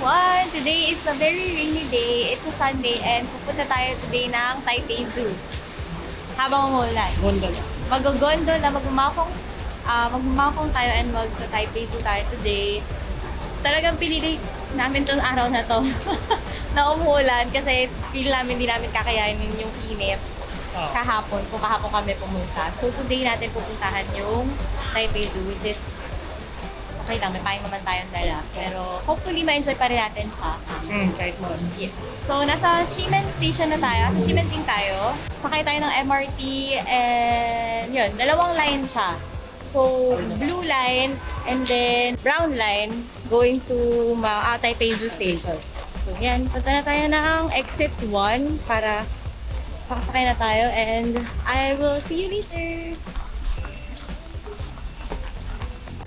everyone! Today is a very rainy day. It's a Sunday and pupunta tayo today ng Taipei Zoo. Habang umuulan. Gondola. Mag-gondola, magmamakong tayo and mag-Taipei Zoo tayo today. Talagang pinili namin tong araw na to na umuulan kasi feel namin hindi namin kakayanin yung init kahapon, kung kahapon kami pumunta. So today natin pupuntahan yung Taipei Zoo, which is okay lang, may paing naman tayong dala. Pero hopefully ma-enjoy pa rin natin siya. Kahit mo. Yes. So nasa Ximen Station na tayo. Sa Ximen din tayo. Sakay tayo ng MRT and yun, dalawang line siya. So, blue line and then brown line going to Taipei Zoo Station. So yan, punta na tayo ng exit 1 para pakasakay na tayo and I will see you later.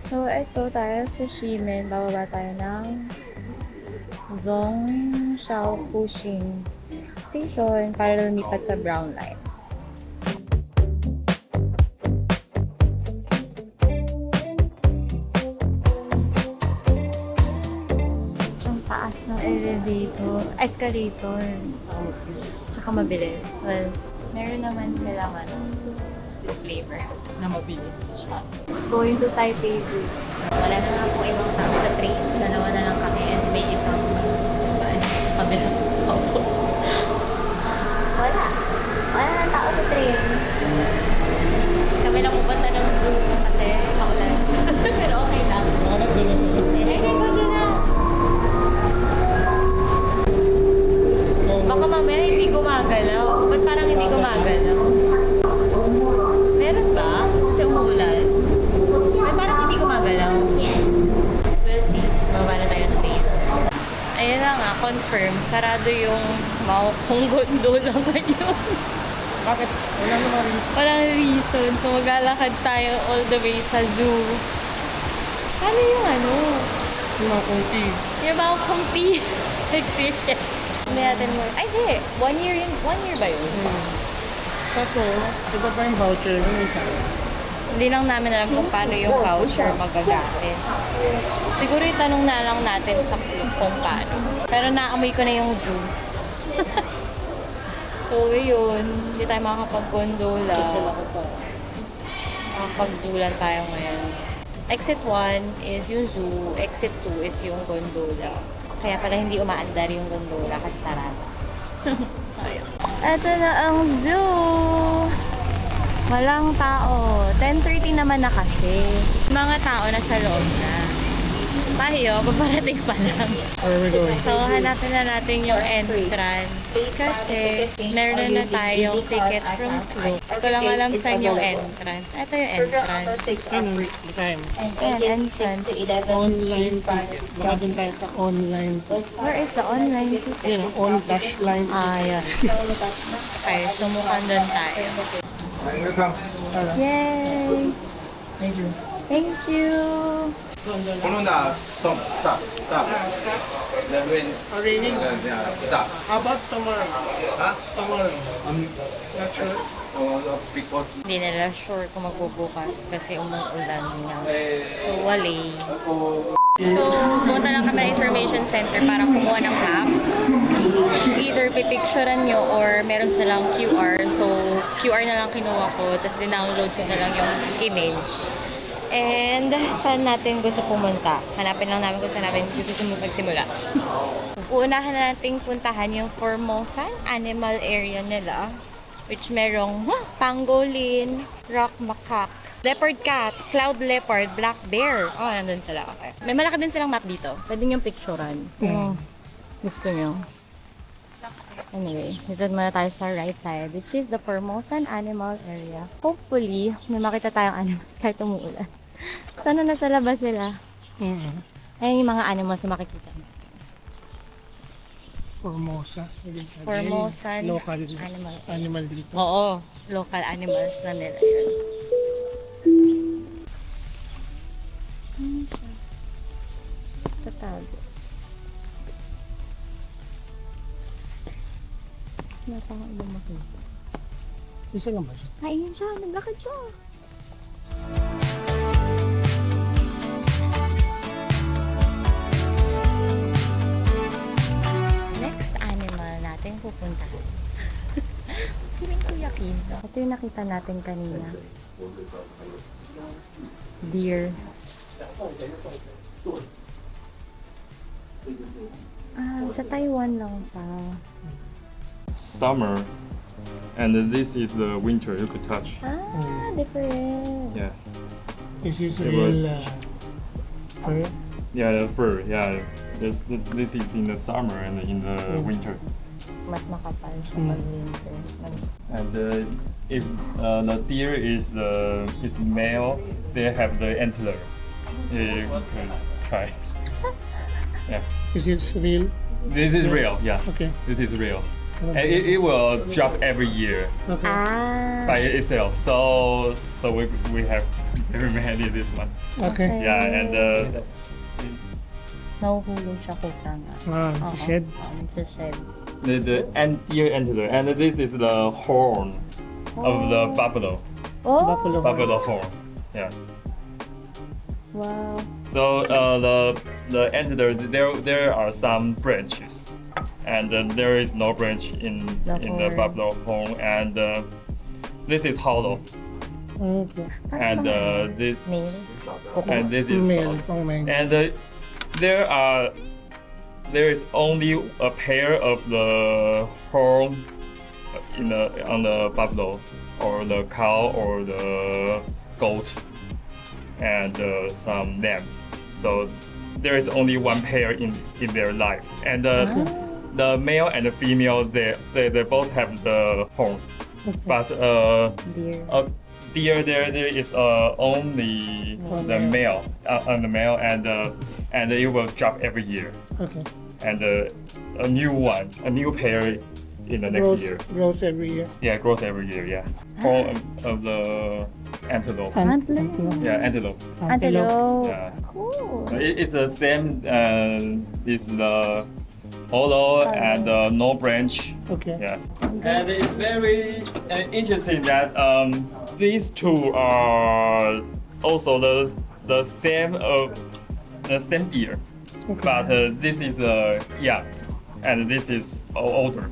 So, ito tayo sa Ximen. Bababa tayo ng Zhongshao Fuxing Station para lumipat sa Brown Line. Ang taas ng escalator. Tsaka mabilis. Well, meron naman silang disclaimer na mabilis siya. Going to Taipei Zoo. Wala na nga po ibang tao sa train. Dalawa na lang kami and may isang sa kabilang kaupo. Wala. Wala na tao sa train. Kami lang pupunta ng zoo kasi maulan. Pero okay lang. Hanap doon na sila. Ay, ko doon na. Baka mamaya hindi gumagalaw. Ba't parang hindi gumagalaw? Meron ba? Kasi umuulan. May parang hindi gumagalaw. We'll see. Bababa na tayo ng train. Ayun na nga, confirmed. Sarado yung Maokong gondola ngayon. Bakit? Wala namang reason. Walang reason. So maglalakad tayo all the way sa zoo. Paano yung Yung mga kunti. yung Maokong tea experience? Hindi natin mo. Ay, hindi. 1 year ba yun? Kaso, iba pa yung voucher yung isa. Hindi lang namin alam kung paano yung voucher magagamit. Siguro itanong na lang natin sa club kung paano. Pero naamoy ko na yung zoo. So yun, hindi tayo makakapag-gondola. Makakapag-zoo lang tayo ngayon. Exit 1 is yung zoo, exit 2 is yung gondola. Kaya pala hindi umaandar yung gondola kasi sarado. Sayang. Ito na ang zoo! Walang tao. 10:30 naman na kasi. Mga tao na sa loob na. Tayo, paparating pa lang. Where are we going? So, hanapin na natin yung entrance. Kasi, meron na tayong ticket from Klook. Ito lang alam saan yung entrance. Ito yung entrance. Ano, basahin mo. Ayan, entrance. Online ticket. Baka dun tayo sa online. Where is the online ticket? Yun, on-line. Ah, yun. Okay, so mukhang doon tayo. Welcome. Yay! Thank you. Thank you! Corona, stop, stop, stop. Then when, Raining. yeah, stop. How about tomorrow? Huh? Tomorrow. Not sure. Because Hindi nila sure kung magbubukas kasi umuulan na. So, wali. So, pumunta lang kami ng information center para kumuha ng map. Either pipicturean nyo or meron silang QR. So, QR na lang kinuha ko. Tapos, dinownload ko na lang yung image. And, saan natin gusto pumunta? Hanapin lang namin kung saan namin gusto magsimula. Uunahan nating puntahan yung Formosan Animal Area nila. Which merong pangolin, rock macaque, leopard cat, cloud leopard, black bear. Oh, nandun sila. Okay. May malaki din silang map dito. Pwede nyo picturean kung gusto nyo. Anyway, dito muna tayo sa right side, which is the Formosan Animal Area. Hopefully, may makita tayong animals kahit umuulan. Sana nasa labas sila. Ayan yung mga animals na makikita mo. Formosa. Ibig sabihin, Formosan local animal. dito. Oo, local animals na nila yun. Tatago. Napakang ibang makita. Isa lang ba siya? Ayun siya, naglakad siya. feed. Ito yung nakita natin kanina. Deer. Sa Taiwan lang pa. Summer, and this is the winter. You could touch. Different. Yeah, This is It real was- fur. yeah, the fur. Yeah, this is in the summer and in the winter. Mas makapal siya Mm. pag winter. And if the deer is male, they have the antler. You could try. Yeah, Is it real? this is real. Yeah, Okay. this is real. And it will drop every year Okay. by itself. So we have very many this one. Okay. Yeah, and Nahuhulog siya kutang. Shed. Nagsashed. the deer antler, and this is the horn of the buffalo. Oh! Buffalo. Horn. Yeah. Wow. So the antler, there are some branches, and there is no branch in the horn. buffalo horn, and this is hollow, Okay. and this Nail. and this is Male. soft. Pang male. And there is only a pair of the horn on the buffalo or the cow or the goat and some lamb. So there is only one pair in their life, and the male and the female they both have the horn, but Deer. deer there is only the male the male, and it will drop every year, Okay. and a new pair in the next year. Grows every year. Yeah, grows every year. Yeah, horn of the antelope. Antelope. Yeah, antelope. Antelope. Yeah. Cool. It's the same. It's the hollow and no branch. Okay. Yeah, and it's very interesting that these two are also the same deer, but this is young, and this is older.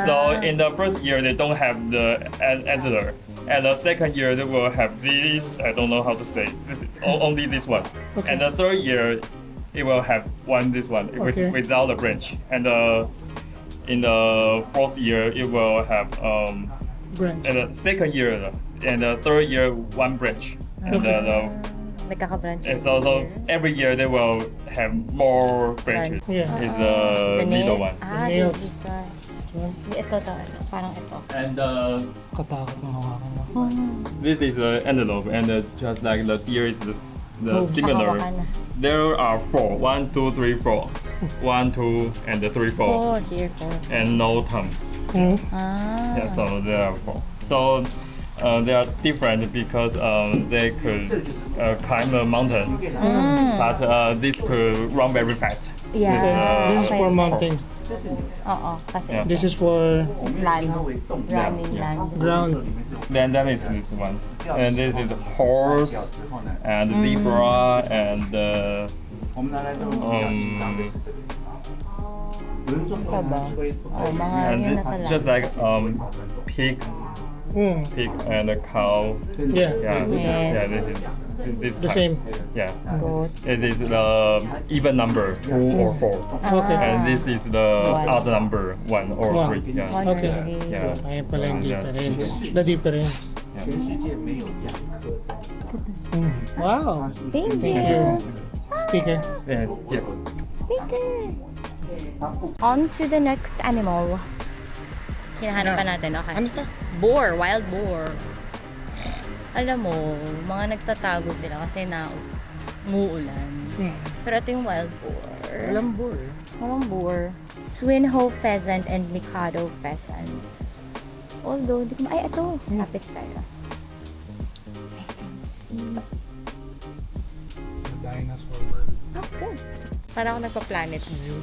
So in the first year they don't have the antler, and the second year they will have this. I don't know how to say. Only this one, and the third year it will have this one Okay. without the branch, and in the fourth year it will have Branch. and the second year and the third year one branch, and Nagkaka-branch. and so every year they will have more branches. Yeah. Is the middle one. Ah, The nails. this one. Ito. Parang ito. And Katakot ng hawakan na. this is the antelope, and just like the deer is the Oh. similar. Hawakan na. There are 4. 1, 2, 3, 4. 1, 2, and 3, 4. Oh, here po. And no thumbs. Ah. Yeah, so there are 4. So they are different because they could climb a mountain, but this could run very fast. Yeah. This is for mountains. Oo, kasi Yeah. This is for land. Running Yeah. land. ground. Then that is this one, and this is horse, and zebra, and Isa ba? Oh, mga and yun nasa land. just like pig pig and a cow. Yeah. Yeah, Yes. yeah. This The types. same. Yeah, Goat. it is the even number 2 or 4, Okay. and this is the One. odd number 1 or One. 3. Yeah. One Okay. or three. Yeah. Kaya pala yung Yeah. difference. The difference. Wow. Thank Thank you. you. Sticker. Yeah. Yes. On to the next animal. Hinahanap pa natin, okay? Ano to? Boar, wild boar. Alam mo, mga nagtatago sila kasi umuulan. Pero ito yung wild boar. Walang boar. Swinhoe pheasant and Mikado pheasant. Although, hindi ko ay, ito. Lapit tayo. I can see. Dinosaur bird. Oh, good. Parang ako nagpa-Planet Zoo.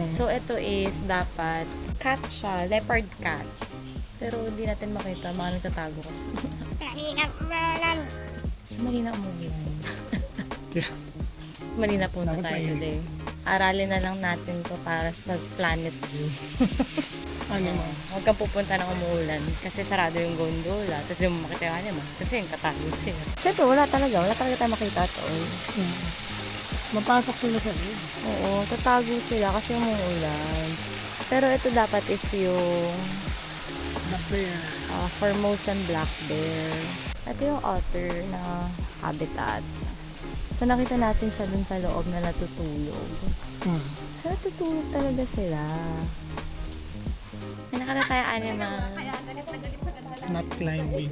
So, ito is dapat cat siya, leopard cat. Pero hindi natin makita, mga nagtatago kasi. So, Marina umulan. Yeah. Marina punta Dapat tayo mainit. today. aralin na lang natin to para sa Planet Zoo. Animals. Huwag kang pupunta ng umuulan kasi sarado yung gondola. Tapos di mo makita yung animals kasi yung katago sila. Siyempre, wala talaga tayo makita to. Mapasok sila sa loob. Oo, tatago sila kasi umuulan. Pero ito dapat is yung Black bear. Formosan black bear. Ito yung otter na habitat. So nakita natin siya dun sa loob na natutulog. So natutulog talaga sila. May nakita tayo animals. Not climbing.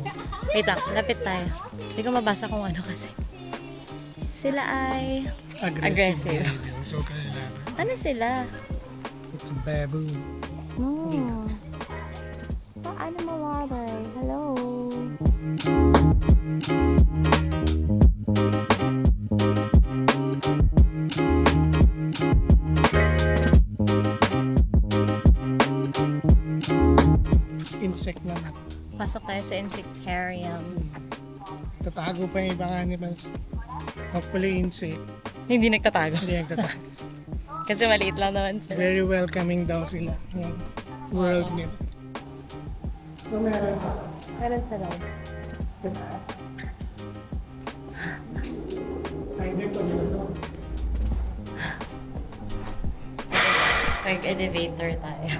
Wait lang, lapit tayo. Hindi ko mabasa kung ano kasi. Sila ay aggressive. So, kailangan. Ano sila? It's a baboon. No. Animal water. Hello. Insect na nat. Pasok tayo sa insectarium. Tatago pa yung ibang animals. Hopefully insect. Hindi nagtatago. Hindi nagtatago. Kasi maliit lang naman sila. Very welcoming daw sila. Yung world nila. So meron pa. Meron sila. Ay, hindi pa dito. Mag-elevator tayo.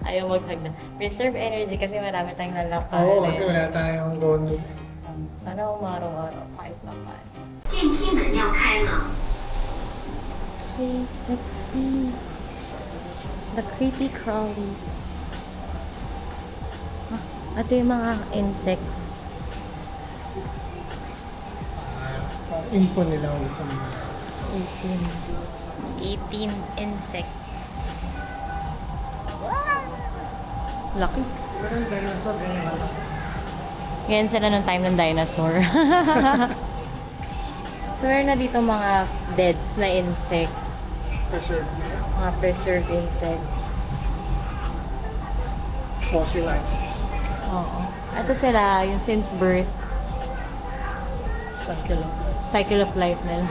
Ayaw maghagdan. Preserve energy kasi marami tayong lalakad. Oo, kasi wala tayong gondola. Sana umaraw-araw kahit pa paano. 电梯门要开了。 Okay, let's see. The creepy crawlies. Ito yung mga insects. Info nila kung gusto mo. 18 insects. Wow! Lucky. Meron dinosaur ganyan. Yan sila nung time ng dinosaur. So, meron na dito mga beds na insect. Preserved nila. Mga preserved insects. Fossilized. Oo. Ito sila, yung since birth, Cycle of life. cycle of life nila.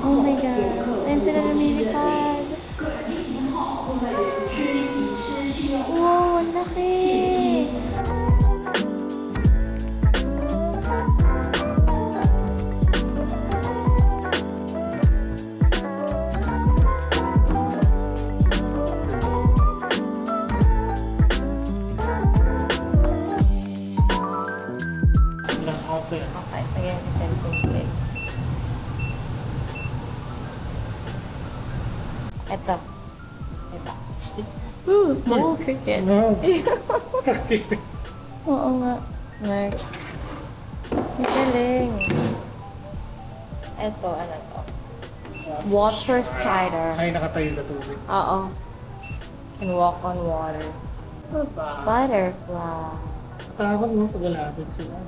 Oh my gosh, ayan sila lumilipad. Wow, ang laki! Grasshopper. Okay, lagyan sa sensing plate. Ito. Ito. Oh, cricket. No. Oo nga. Next. Ang galing. Ito, ano to? Water spider. Ay, nakatayo sa tubig. Oo. Can walk on water. Butterfly. Takot mo pag lalapit sila.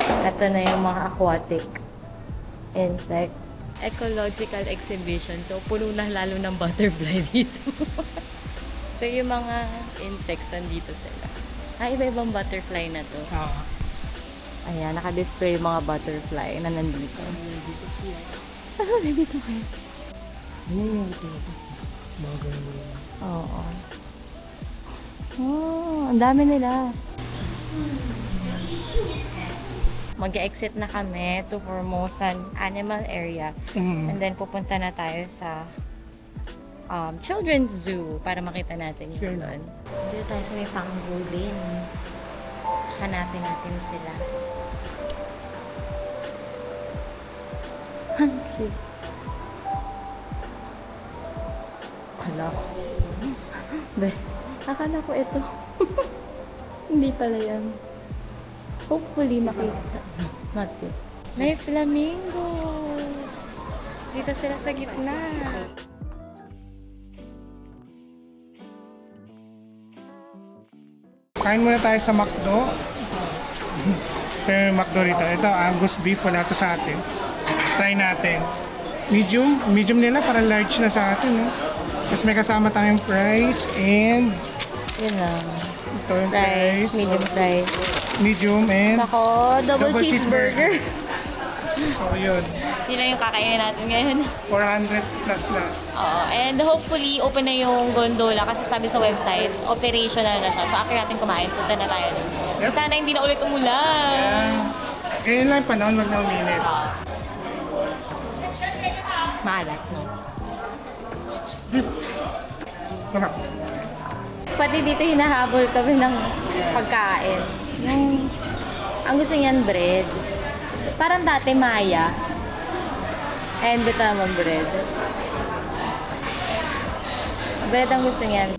Ito na yung mga aquatic insects. Ecological exhibition. So, puno na lalo ng butterfly dito. So, yung mga insects, nandito sila. Iba-ibang butterfly na to. Ayan, naka-display yung mga butterfly na nandito. Ano dito kayo? Mga ganun. Oo. Oh, ang dami nila. Mag-exit na kami to Formosan Animal Area. And then pupunta na tayo sa Children's Zoo para makita natin yun doon. Dito tayo sa may pangulin. So, hanapin natin sila. Ang cute. Akala ko. Be, akala ko ito. Hindi pala yan. Hopefully makita. Not yet. May flamingos. Dito sila sa gitna. Kain muna tayo sa McDo. Pero yung McDo rito. Ito, Angus beef. Wala to sa atin. Try natin. Medium. Medium nila para large na sa atin. No? Tapos may kasama tayong fries and Yun lang. ito yung Fries, fries. medium fries. Medium and Sako, double cheeseburger. so yun. Yun lang yung kakainin natin ngayon. 400 plus lang. Oo. And hopefully, open na yung gondola kasi sabi sa website, operational na siya. So, after natin kumain, punta na tayo dun. Yep. Sana hindi na ulit umulan. Ganyan lang yung panahon, wag na uminit. Maalat, no? Sarap. Pati dito hinahabol kami ng pagkain. Ang gusto niyan, bread. Parang dati Maya. And ito naman bread. Bread ang gusto niyan.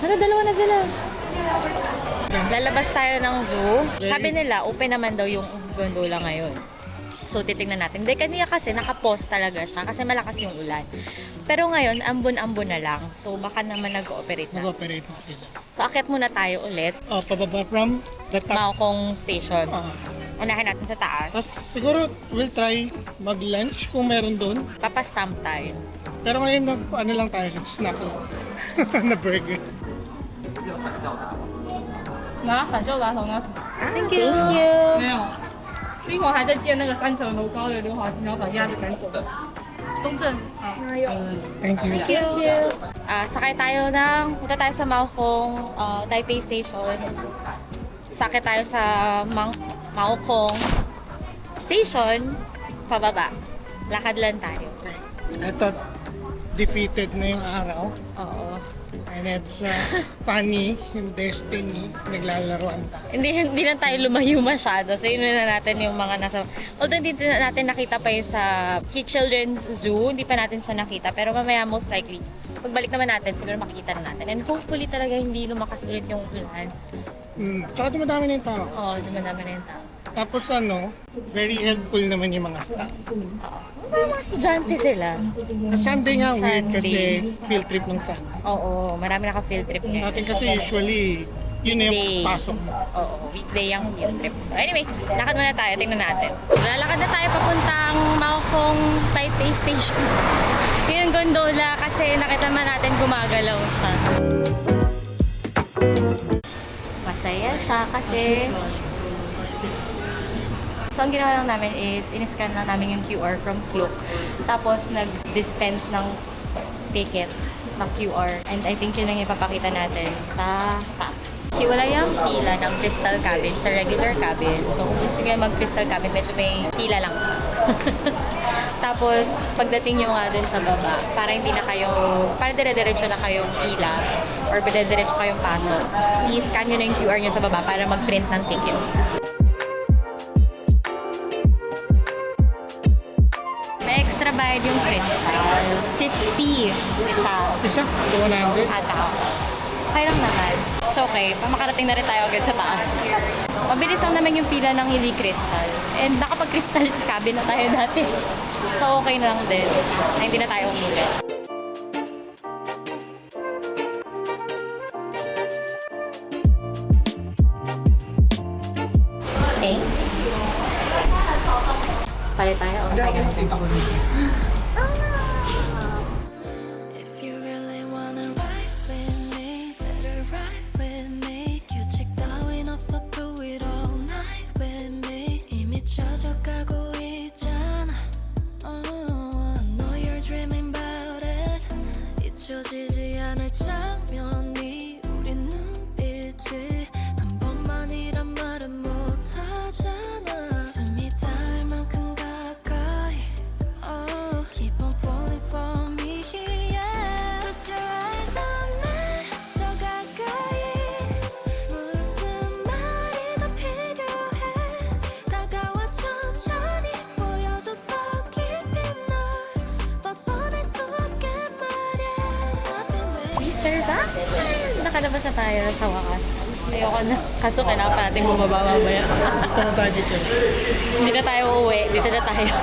Ano, dalawa na sila. Lalabas tayo ng zoo. Sabi nila, open naman daw yung gondola ngayon. So, titingnan natin. Hindi, kanina kasi naka-pause talaga siya kasi malakas yung ulan. Pero ngayon, ambon-ambon na lang. So, baka naman nag-ooperate na. Mag-operate na sila. So, akyat muna tayo ulit. Pababa from the top. Maokong Station. Ah. Unahin natin sa taas. Tapos siguro we'll try mag-lunch kung meron doon. Papastamp tayo. Pero ngayon ano lang tayo, snack lang. na burger. 拿反秀拿头拿什么？ Thank you. 没有，金华还在建那个3层楼高的溜滑梯，然后把鸭子赶走。中正啊， Thank you. Thank you. Sakay tayo punta tayo sa Maokong Taipei Station. Sakay tayo sa Maokong Station. Pababa. Lakad lang tayo. Ito, defeated na yung araw. Oo. And it's funny, yung destiny, naglalaroan tayo. Hindi lang tayo lumayo masyado. So, yun na natin yung mga nasa... Although hindi natin nakita pa yung sa Children's Zoo, hindi pa natin siya nakita. Pero mamaya most likely, pagbalik naman natin, siguro makita na natin. And hopefully talaga hindi lumakas ulit yung ulan. Tsaka dumadami na yung tao. Oo, naman naman na yung tao. Tapos very helpful naman yung mga staff. Pero mga estudyante sila. Sunday nga, weird Sunday. kasi field trip ng Sunday. Oo, marami naka-field trip Sa ngayon. atin kasi usually, yun na yung Weekday. pasok mo. Oo, weekday yung field trip. So anyway, lakad muna tayo. Tingnan natin. Lalakad na tayo papuntang Maokong Taipei Station. Yun yung gondola kasi nakita man natin gumagalaw siya. Masaya siya kasi... So, ang ginawa lang namin is, in-scan lang namin yung QR from Klook. Tapos, nag-dispense ng ticket na QR. And I think yun lang ipapakita natin sa taas. Hiwalay ang pila ng crystal cabin sa regular cabin. So, kung gusto nyo mag-crystal cabin, medyo may pila lang. Tapos, pagdating nyo nga dun sa baba, para hindi na kayo, para dire-diretso na kayong pila or dire-diretso kayong pasok, i-scan nyo na yung QR nyo sa baba para mag-print ng ticket. May extra bayad yung crystal. 50 isa. Isa, 200. Ata. Okay lang naman. It's okay. Makarating na rin tayo agad sa taas. Mabilis lang naman yung pila ng hindi crystal. And nakapag-crystal cabin na tayo dati. So okay na lang din. Na hindi na tayo umulit. Okay. Palit tayo. Okay ka na. If you really wanna ride with me, better ride with me. 규칙 따윈 없어, do it all night with me. 이미 젖어가고 있잖아. I know you're dreaming about it. 잊혀지지 않을 장면이 우리 눈빛이 한 번만이란 말은 못하잖아. 숨이 닿을 만큼 가까이. Oh, keep on falling for me, yeah. Put your eyes on me, 더 가까이. 무슨 말이 더 필요해? 다가와 천천히 보여줘 더 깊이 널 벗어날 수 없게 말야. I've been waiting. We serve up. Nakalabas na tayo sa wakas. Ayoko na. Kaso kailangan pa natin bumaba mamaya. Dito na tayo dito. Hindi na tayo uuwi. Dito na tayo.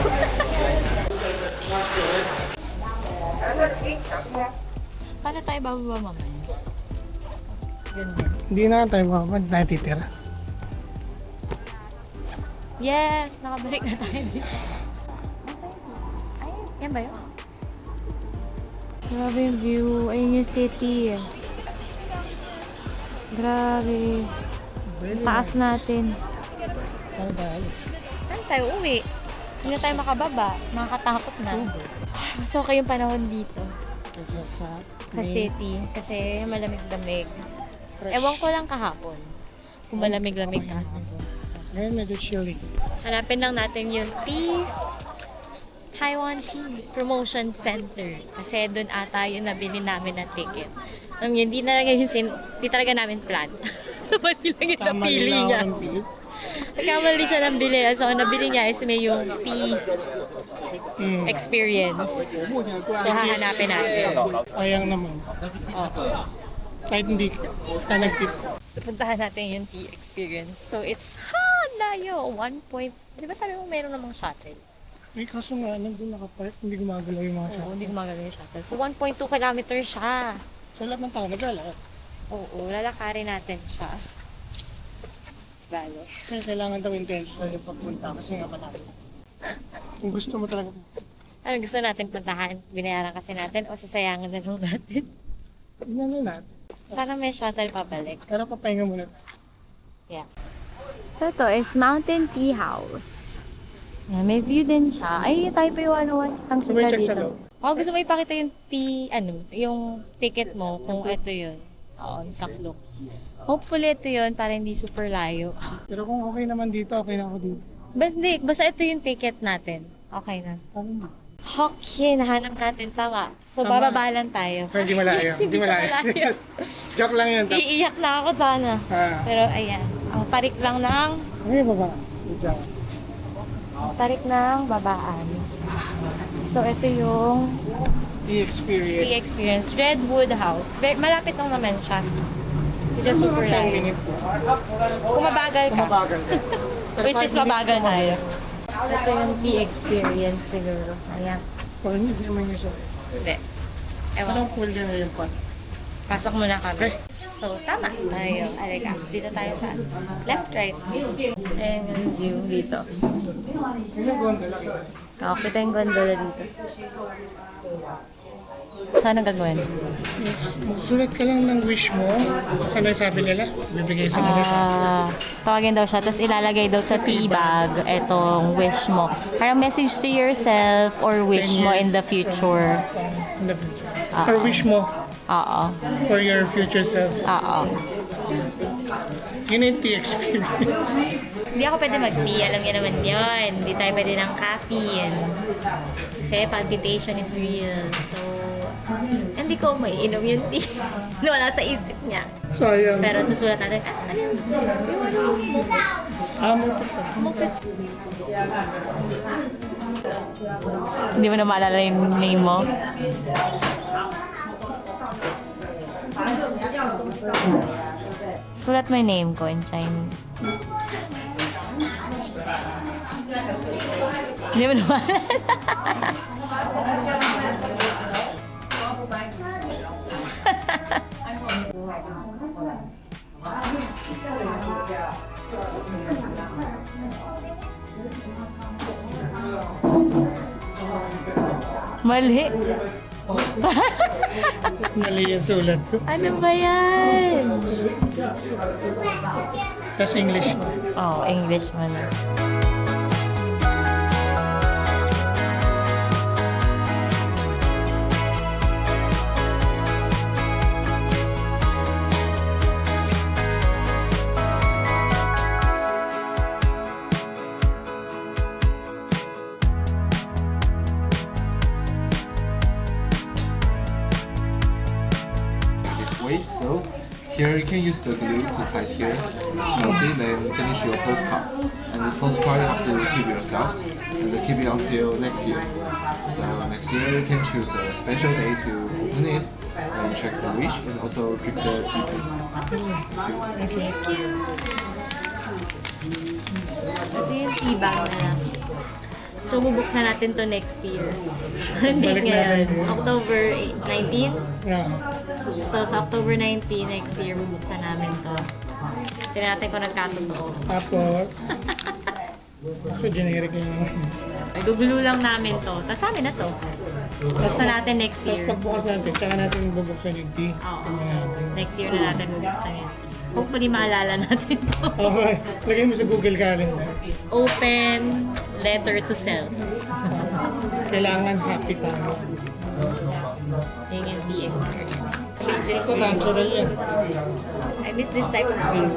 Paano tayo bababa mamaya? Yun din. Hindi na tayo babad, natitira. Yes! Nakabalik na tayo dito. Ay, yan ba yun? Grabe yung view. Ayun yung city. Grabe. Taas natin. Tayo ba, Alex? Saan tayo uwi? Hindi na tayo makababa. Nakakatakot na. Mas okay yung panahon dito. Kasi sa Sa city. Kasi malamig-lamig. Ewan ko lang kahapon. Kung malamig-lamig kahapon. ngayon medyo chilly. Hanapin lang natin yung Taiwan Tea Promotion Center. Kasi doon ata yung nabili namin na ticket. Alam niyo, hindi talaga namin plan. Mali lang yung napili niya. Nagkamali siya ng bili. So, ang nabili niya is may yung tea experience. So, hahanapin natin. Sayang naman. Kahit hindi ka nag-tip. Puntahan natin yung tea experience. So, it's, layo. 1 point. Di ba sabi mo meron namang shuttle? Eh, kaso nga, nandun nakapark, hindi gumagalaw yung mga Oo, shop. hindi gumagalaw yung shuttle. So, 1.2 kilometers siya. So, lahat ng tao naglalakad. Oo, lalakarin natin siya. Bale. Kasi kailangan daw intentional yung pagpunta kasi nga malaki. Kung gusto mo talaga, Ano gusto natin puntahan? Binayaran kasi natin o sasayangan na lang natin? tignan na natin. Sana may shuttle pabalik. Pero papahinga muna. Yeah. Ito is Mountain Tea House. Yan, may view din siya. Ay, Taipei 101. Tang Sabay sila check sa dito. loob. Ako gusto mo ipakita yung yung ticket mo kung ito yun. Oo, yung saklok. Hopefully ito yun para hindi super layo. Pero kung okay naman dito, okay na ako dito. Basta ito yung ticket natin. Okay na. Ano na? Okay, nahanap natin. Tama. So, Tama. bababa lang tayo. So, hindi malayo. Hindi siya malayo. Joke lang yun. Iiyak na ako sana. Ah. Pero ayan, ang tarik lang ng Okay, baba. Good job. babaan. So, ito yung Tea experience. tea experience. Redwood House. Malapit lang naman siya. Which is super 10 light. minutes po. Kung mabagal ka. Mabagal ka. Which is mabagal tayo. Ito yung tea experience siguro. Ayan. O, hindi naman yun siya. Hindi. Ewan. Anong cool din na yun pa? Pasok muna kami. So, tama tayo. Alika, dito tayo sa left, right. Ayan yung view dito. Sino gondola kita? Kita yung gondola dito. Saan ang gagawin? Sulat ka lang ng wish mo. Saan sabi nila? Bibigay sa nila. Tawagin daw siya, tapos ilalagay daw sa tea bag itong wish mo. Parang message to yourself or wish mo in the future. In the future. Or wish mo Oo. for your future self. Oo. Yun yung tea experience. Hindi ako pwede mag-tea. Alam niyo naman yun. Hindi tayo pwede ng caffeine. Kasi palpitation is real. So, hindi ko maiinom yung tea. Wala sa isip niya. Sayang. Pero susulat natin, ano yun? Yung ano, mupit. Hindi mo na maalala yung name mo? Sulat mo yung name ko in Chinese. Hindi mo na maalala. Mali. Mali yung sulat ko. Ano ba yan? Tapos English. Oh, English mo na. This way, so here you can use the glue to tie here. Mostly, then finish your postcard. And this postcard you have to keep yourselves and then keep it until next year. So next year you can choose a special day to open it and check the wish and also drink the tea. Thank you. Ito yung tea bag na lang. So, bubuksan natin to next year. Hindi Balik ngayon. natin yun. October 19. Yeah. So, sa October 19 next year, bubuksan namin to. Tignan natin kung nagkatotoo. Tapos, so generic yung Gugulo lang namin to. Tapos amin na to. Buksan natin next Tapos year. pagbukas natin, tsaka natin bubuksan yung tea. Oo. Tingnan natin. Next year na natin bubuksan yan. Hopefully, maalala natin to. Okay, lagay mo sa Google Calendar. Open letter to self. Kailangan happy tayo. Yun yung tea experience. Ito natural yan. I miss this type of tea.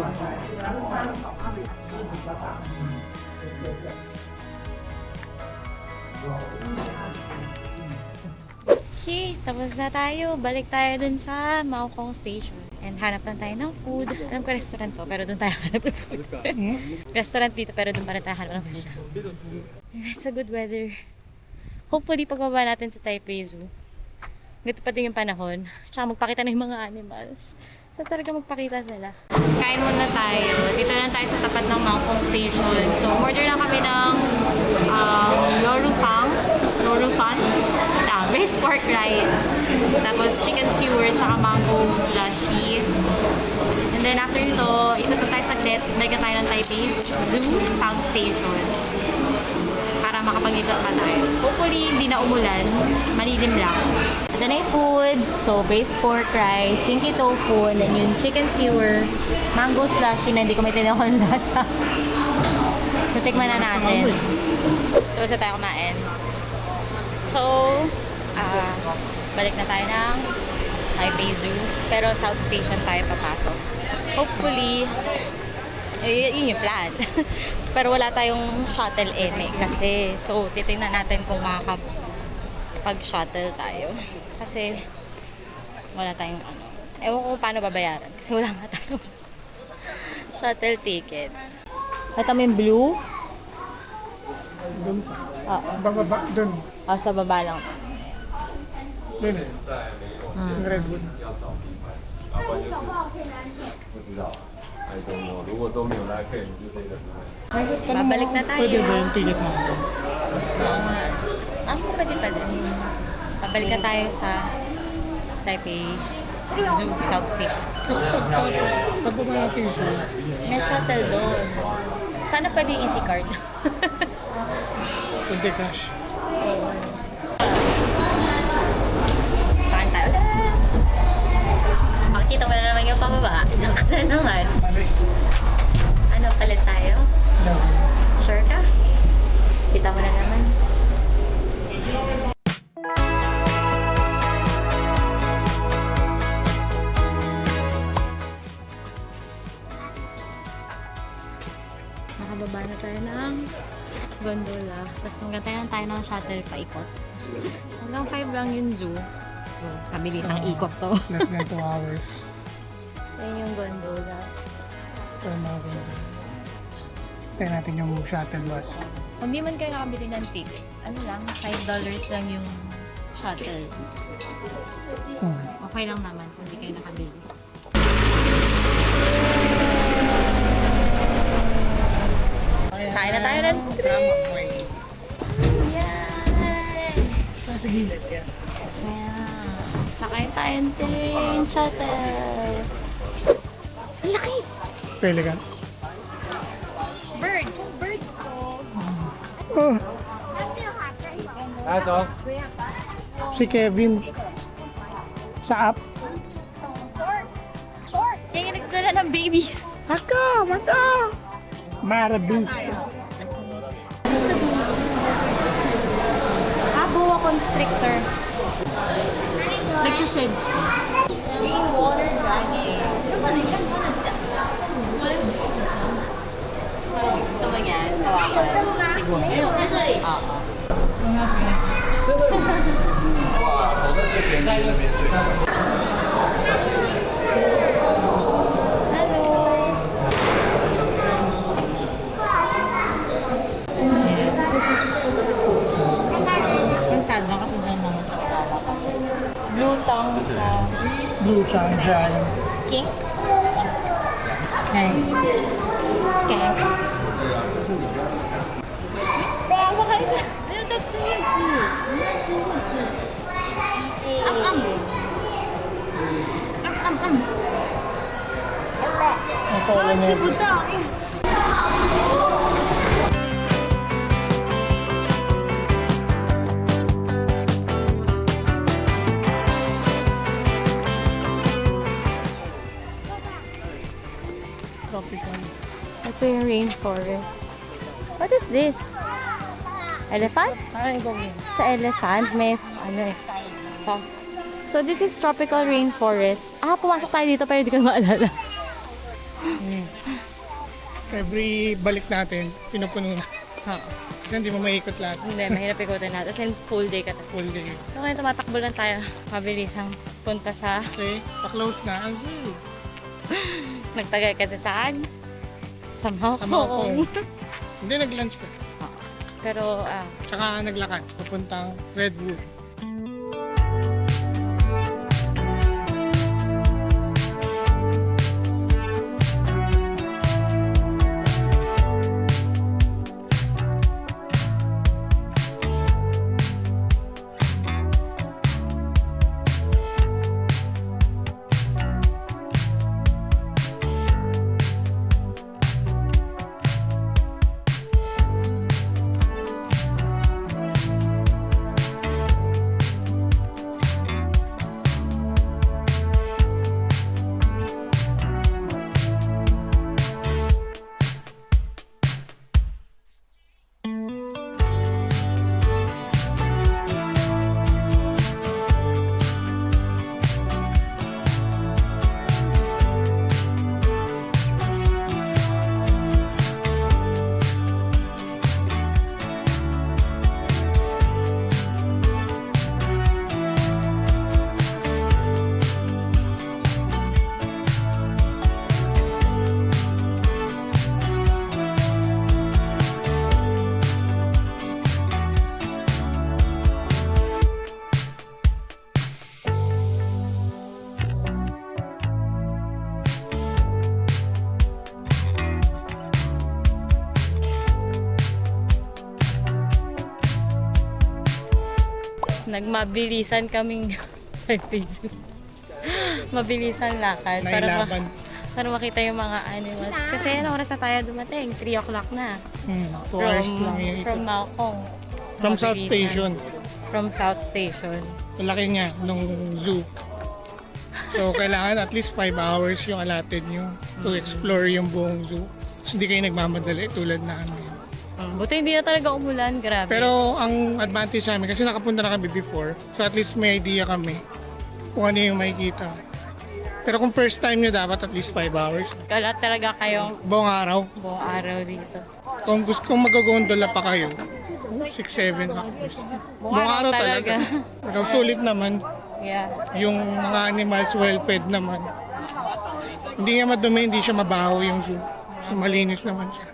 Okay, tapos na tayo. Balik tayo dun sa Maokong Station. And hanap lang tayo ng food. Alam ko restaurant to, pero dun tayo hanap ng food. Restaurant dito, pero dun pa rin tayo hanap ng food. And it's a good weather. Hopefully, pagbaba natin sa Taipei Zoo, ganito pa din yung panahon. Tsaka magpakita na yung mga animals. So talaga magpakita sila. Kain muna tayo. Dito lang tayo sa tapat ng Maokong Station. So order lang kami ng Lorufan, rice pork rice. Tapos chicken skewers, tsaka mango slushy. And then after nito, ikot tayo saglit. Balik na tayo ng Taipei Zoo Sound Station. Para makapag-ikot pa tayo. Hopefully, hindi na umulan. Malilim lang. Ito na yung food. So, braised pork rice, stinky tofu, and then yung chicken skewer, mango slushy na hindi ko maintindihan kung anong lasa. Natikman na natin. Tapos na tayo kumain. So, balik na tayo ng Taipei Zoo. Pero South Station tayo papasok. Hopefully, yun yung plan. Pero wala tayong shuttle kasi. So, titingnan natin kung makakapag-shuttle tayo. Kasi, wala tayong ewan ko kung paano babayaran. Kasi wala nga tayong shuttle ticket. Ito mo yung blue? Doon. Ah, Bababa, doon. sa baba lang. Doon. Yung redwood. Babalik na tayo. Pwede ba yung ticket natin? Oo nga. Ko pwede pa din. Babalik na tayo sa Taipei Zoo South Station. Kasi pagbaba natin yung zoo, May shuttle doon. Sana pwede yung easy card. pwede cash. Saan tayo ulit? Makikita mo na naman yung pababa. Diyan ka na naman. Mali. Ano, palit tayo? No. Sure ka? Kita mo na naman. Nakababa na tayo ng gondola. Tapos magantay tayo ng shuttle paikot. Hanggang 5 lang yung zoo. Kabilisang ikot to. Less than 2 hours. Yan yung gondola. Tayo natin yung shuttle bus. Kung di man kayo nakabili ng ticket, ano lang, $5 lang yung shuttle. Okay lang naman kung di kayo nakabili. Sakay na tayo ng train! Yay! Sa gilid yan. Ayan. Sakay tayo ng train, shuttle! Ang laki! Pelican. Bird! Bird ko! Oh, si Kevin. Sa app. Store! Kaya nga nagdala ng babies! Ako! Mata! Marabus. Boa constrictor. Nagsished siya. Green water dragon. Gusto mo yan? Sad lang kasi dyan naman siya. Blue tongue siya. Blue Chang Giant. Skink? Skank. Skank. Kumakain siya. 的吃叶子，我们吃叶子。吃不到，因为。Tropical. Ito yung rainforest. What is this? Elephant? Ay, gawin. Sa elephant, may pass. So this is tropical rainforest. Pumasok tayo dito pero hindi ko na maalala. Every balik natin, pinupuno na. Kasi hindi mo maikot lahat. Hindi, mahirap ikutin natin. Kasi full day ka Full day. So ngayon tumatakbo lang tayo. Mabilis ang punta sa... Kasi, pa-close na ang zoo. Nagtagal kasi saan? Sa Hong Sa Kong. Hong Hindi, nag-lunch ka. Pero, Tsaka naglakad, papuntang Redwood. nagmabilisan kaming mabilisan lakad Nailaban. para makita yung mga animals. Kasi ano oras na tayo dumating? 3 o'clock na. 2 hours lang yung From Malcong. From South Mabilisan. Station. From South Station. Ang laki niya nung zoo. So, kailangan at least 5 hours yung allotted nyo to explore yung buong zoo. So, hindi kayo nagmamadali tulad namin. Buti hindi na talaga umulan, grabe. Pero ang advantage sa amin, kasi nakapunta na kami before, so at least may idea kami kung ano yung makikita. Pero kung first time nyo, dapat at least 5 hours. Kala talaga kayong Buong araw. buong araw dito. Kung gusto kong mag-gondola pa kayo, 6-7 hours. Buong araw talaga. Pero sulit naman. Yeah. Yung mga animals well-fed naman. Hindi nga madumi, hindi siya mabaho yung zoo. So malinis naman siya.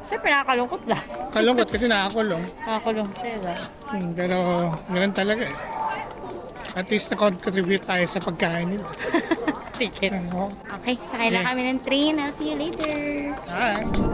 Siyempre nakakalungkot lang. Kalungkot kasi nakakulong. Nakakulong sila. Pero ganoon talaga eh. At least na-contribute tayo sa pagkain nila. Ticket. Ano? Okay, sakay lang kami ng train. I'll see you later. Alright.